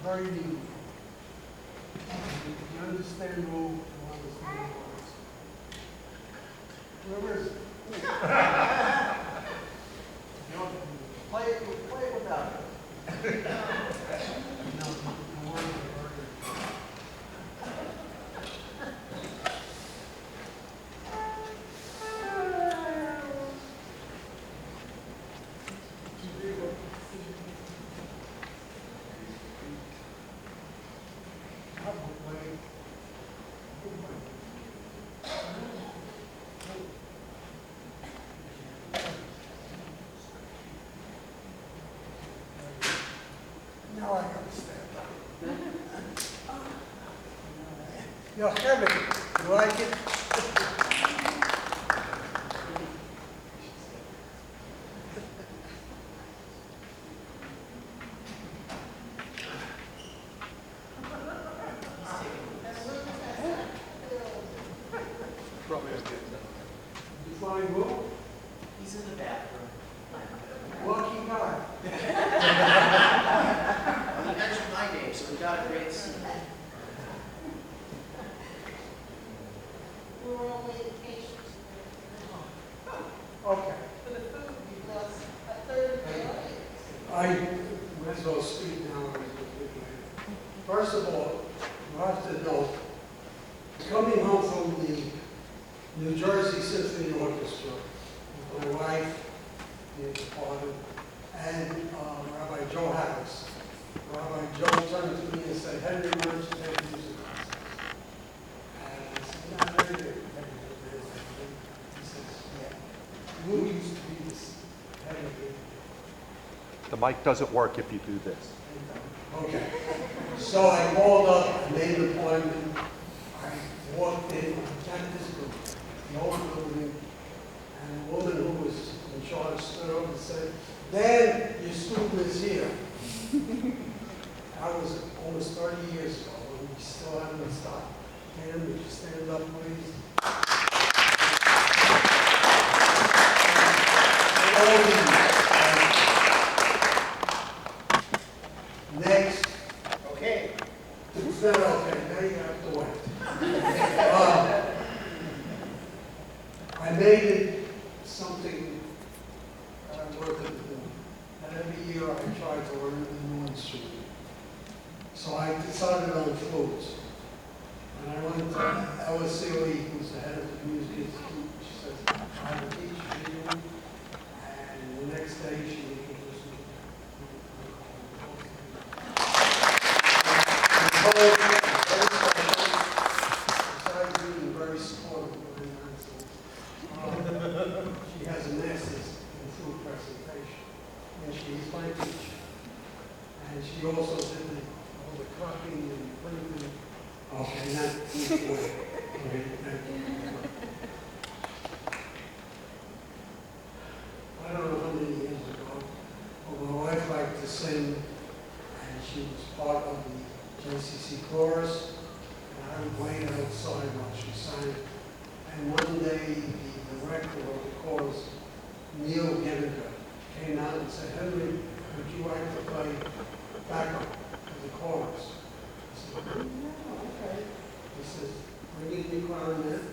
very neat. You understand rule, you understand words. Whoever is, you know, play it without it. No, the words are very. Now I understand. You're heavy. You like it? Probably has to get You find who? He's in the bathroom. Lucky guy. He mentioned my name, so we got a great seat. We were all waiting patients. Okay. For the food, because a third of the audience. I might as well speak now. First of all, you have to know, coming home from the New Jersey Symphony Orchestra, with my wife, the father, and Rabbi Joe Harris. Rabbi Joe turned to me and said, "Henry, why don't you take music lessons?" And I said, "Yeah, I'm very good." He says, "Yeah, you used to be this head of it." The mic doesn't work if you do this. Okay. So I called up, I made an appointment. I walked in, I checked this room, the old building, and the woman who was in charge stood up and said, "Dan, your student is here." That was almost 30 years ago, and we still haven't stopped. Dan, would you stand up, please? Next. Okay. It's not okay, now you have to wait. I made it something that I wanted to do. And every year I try to learn a new instrument. So I decided on flutes. And I went to LSCOE, who's the head of the music institute. She says, "I will teach you." And the next day she introduced me. Besides being very supportive of my she has a master's in food presentation, and she's my teacher. And she also did all the copying and printing. Okay, not okay, thank you. I don't know how many years ago, but my wife liked to sing, and she was part of the JCC chorus, and I would wait outside while she sang. And one day, the director of the chorus, Neil Gallagher, came out and said, "Henry, would you like to play backup for the chorus?" I said, "Yeah, okay." He says, "Bring in the clarinet,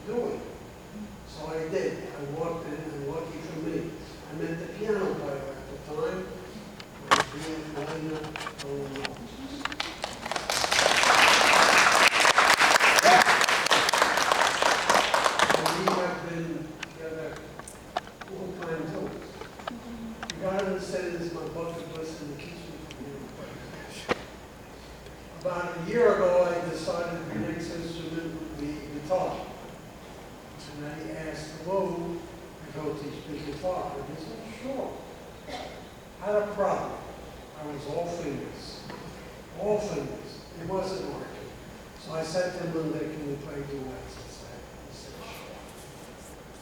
do it." So I did. I walked in, and lucky for me, I met the piano player at the time, About a year ago, I decided the next instrument would be guitar. And I asked Lou to go teach me guitar. And he said, "Sure." I had a problem. I was all fingers. All fingers. It wasn't working. So I said to him one day, "Can we play duets?" He said, "Sure."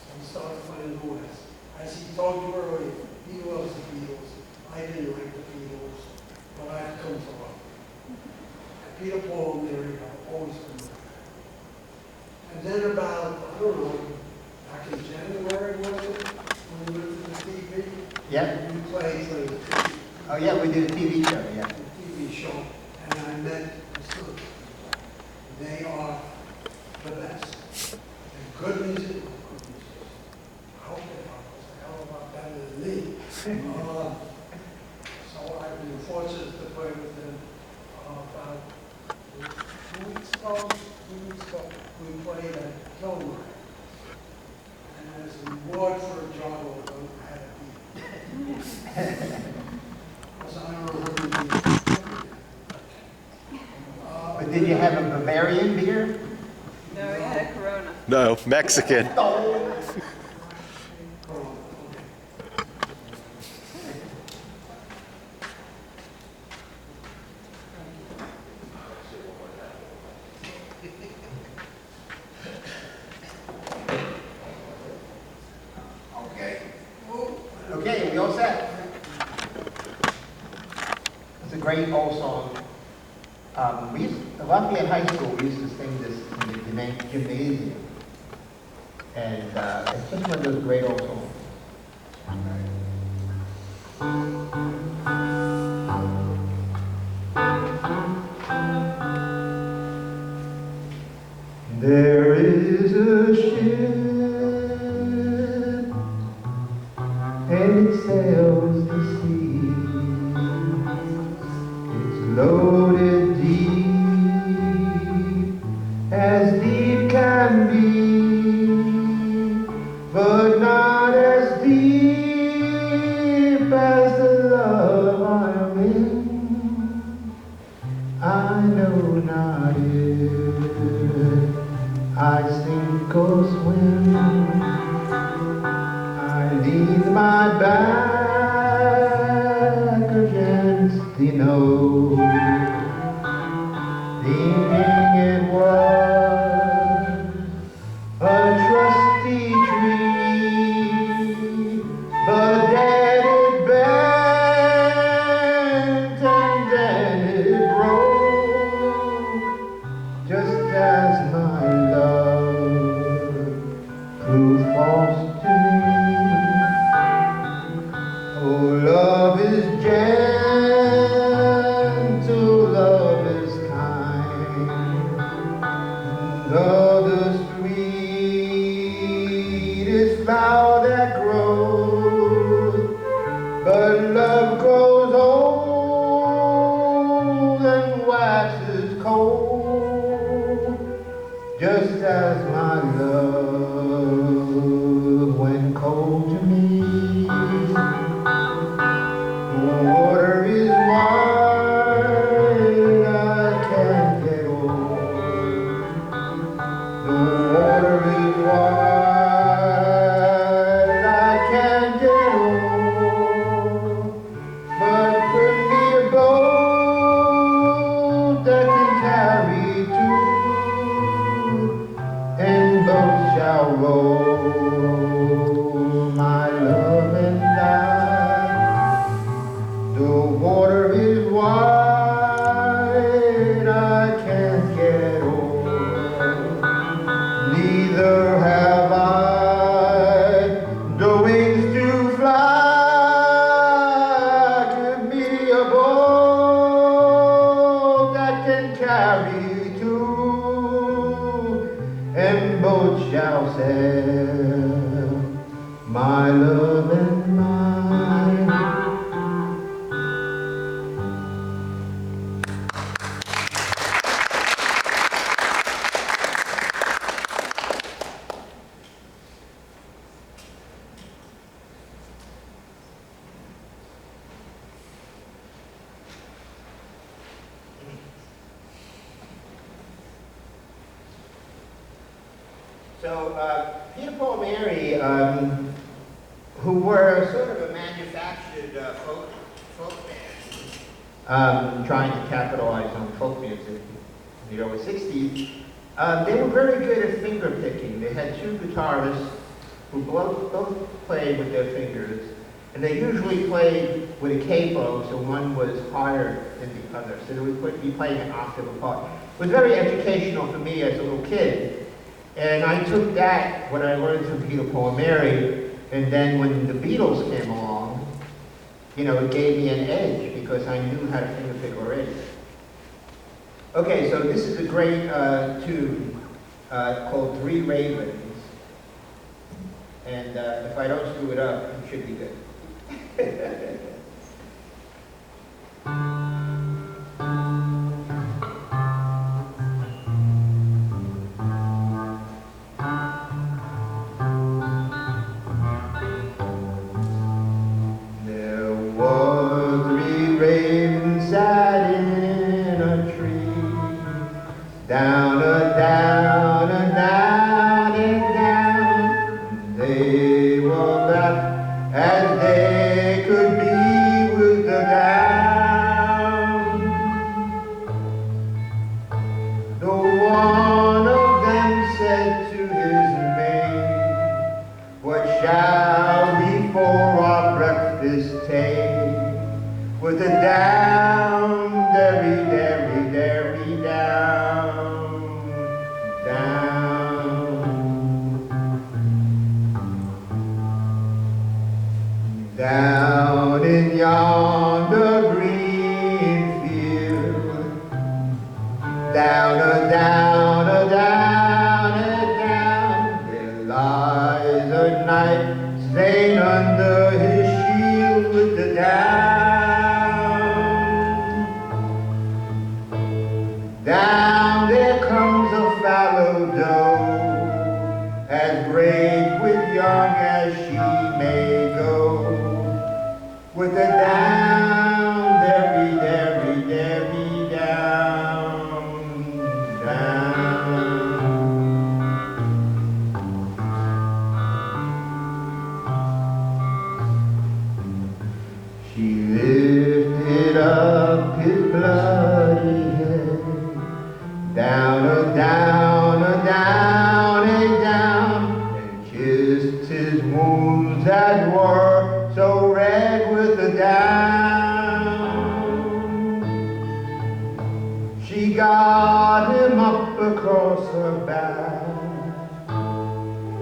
So we started playing duets. As he told you earlier, he loves the Beatles. I didn't like the Beatles, but I've come to love them. Peter, Paul, and Mary have always been there. And then about, I don't know, back in January, was it, when we went to the TV? Yeah. You played for the Oh, yeah, we did a TV show, yeah. TV show. and I met the Stones. They are the best. They're good music. I hope they are, because they're a hell of a lot better than me. So I've been fortunate to play with them about 2 weeks ago. 2 weeks ago, we played at Kilmer. And as a reward for a job well done, I had a beer. Because I don't know who But did you have a Bavarian beer? No, we had a Corona. No, Mexican. Okay, we all set? It's a great old song. Lafayette High School, we used to sing this in the gymnasium. And it's just one of those great old songs. There is a ship, and it sails the sea. It's loaded as deep can be, but not as deep as the love I'm in. I know not if I sink or swim. I lean my back against the nose, thinking it was a trusty tree, but then it bent and then it broke, just as my love proved false to me. Oh, love is gentle, love is kind, though the sweetest flower that grows, but love grows old and waxes cold, just as my love went cold to me. The water is wide, I can't get over. The water is wide, I can't get over. But bring me a boat that can carry two, and both shall roll, my love and I. The water is wide, I can't get over. Neither have I the wings to fly. Give me a boat that can carry two, and both shall sail, my love and mine. So, Peter, Paul, Mary, who were sort of a manufactured folk band, trying to capitalize on folk music in the early 60s, they were very good at finger picking. They had two guitarists who both played with their fingers, and they usually played with a capo, so one was higher than the other, so they would be playing an octave apart. It was very educational for me as a little kid. And I took that, what I learned from Peter, Paul, and Mary, and then when the Beatles came along, you know, it gave me an edge because I knew how to finger pick already. Okay, so this is a great tune called Three Ravens. And if I don't screw it up, it should be good. There were three ravens sat in a tree, down a down a down and down. They were left as they could be with the down. The one of them said to his mate, "What shall we for our breakfast take? With a down, derry, derry, derry, down, down, down in yonder green field, down a down a down a down, there lies a knight slain under his shield with the down. Down there comes a fallow doe, as brave with young as she may go, with a down, derry, derry, derry, down, down. She lifted up his bloody head, down a down a down a down, and kissed his wounds that were so red with the down. She got him up across her back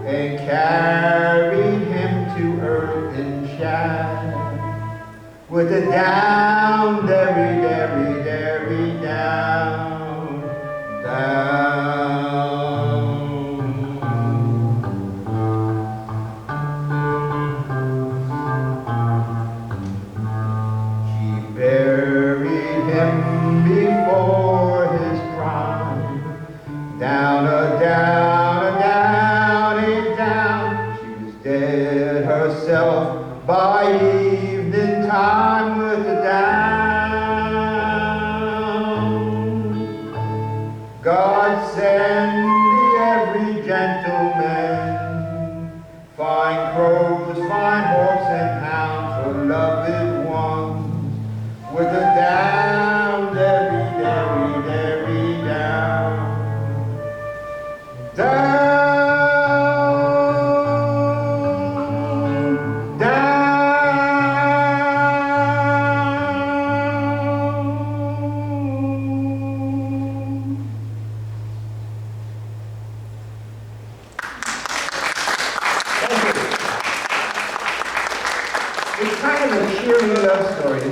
and carried him to earth in shaft, with a down, derry, derry, derry, down, down. She buried him before his prime, down a down a down a down. She was dead herself by evening time with the down. God send thee every gentleman, fine crows, fine horse and hounds for loved ones, with a down, derry, derry, derry, down, down, down. It's kind of a cheery love story.